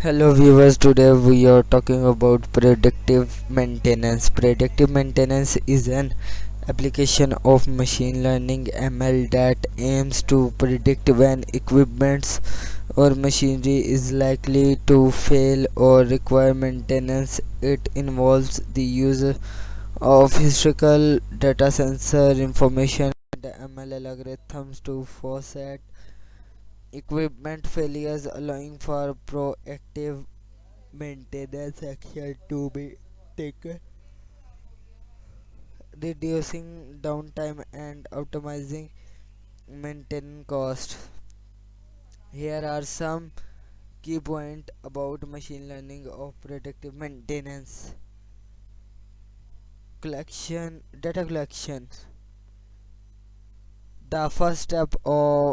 Hello viewers, today we are talking about predictive maintenance. Predictive maintenance is an application of machine learning ML that aims to predict when equipment or machinery is likely to fail or require maintenance. It involves the use of historical data, sensor information and ML algorithms to forecast equipment failures, allowing for proactive maintenance action to be taken, reducing downtime and optimizing maintenance cost. Here are some key points about machine learning of predictive maintenance. Data collection. The first step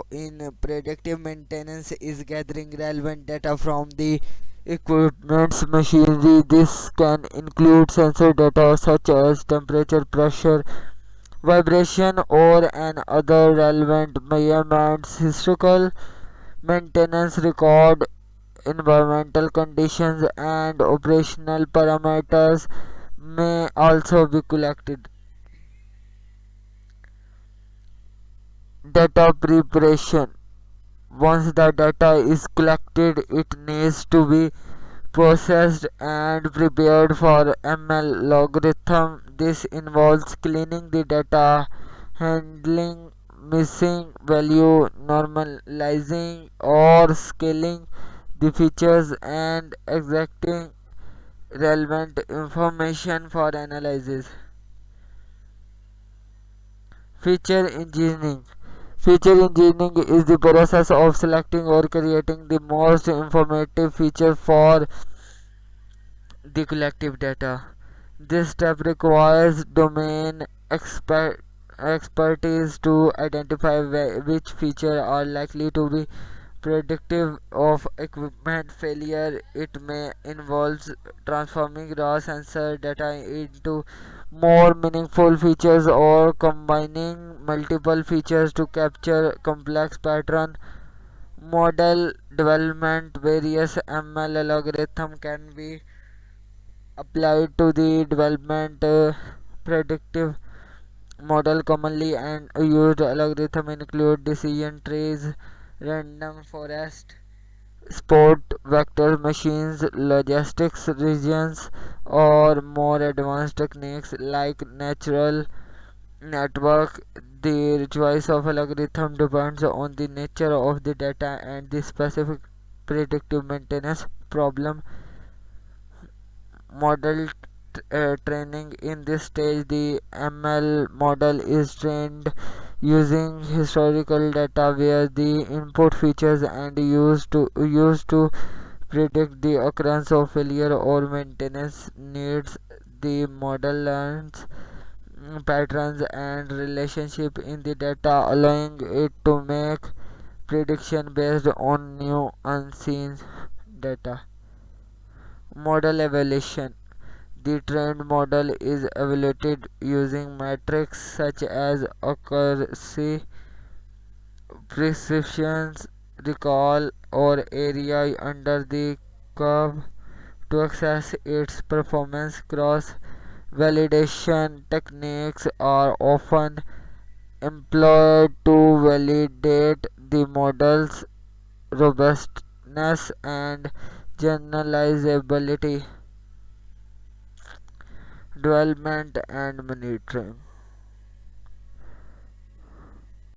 in predictive maintenance is gathering relevant data from the equipment's machinery. This can include sensor data such as temperature, pressure, vibration, or and other relevant measurements. Historical maintenance record, environmental conditions, and operational parameters may also be collected. Data preparation. Once the data is collected, it needs to be processed and prepared for ML algorithm. This involves cleaning the data, handling missing value, normalizing or scaling the features, and extracting relevant information for analysis. Feature engineering. Feature engineering is the process of selecting or creating the most informative feature for the collective data. This step requires domain expertise to identify which features are likely to be predictive of equipment failure. It may involve transforming raw sensor data into more meaningful features or combining multiple features to capture complex pattern. Model development. Various ML algorithm can be applied to the development predictive model. Commonly and used algorithm include decision trees, random forest, sport vector machines, logistics regions, or more advanced techniques like natural network. The choice of algorithm depends on the nature of the data and the specific predictive maintenance problem. Model training. In this stage, the ML model is trained using historical data where the input features and used to predict the occurrence of failure or maintenance needs. The model learns patterns and relationship in the data, allowing it to make prediction based on new unseen data. Model evaluation. The trained model is evaluated using metrics such as accuracy, precision, recall, or area under the curve to assess its performance. Cross validation techniques are often employed to validate the model's robustness and generalizability. Development and monitoring.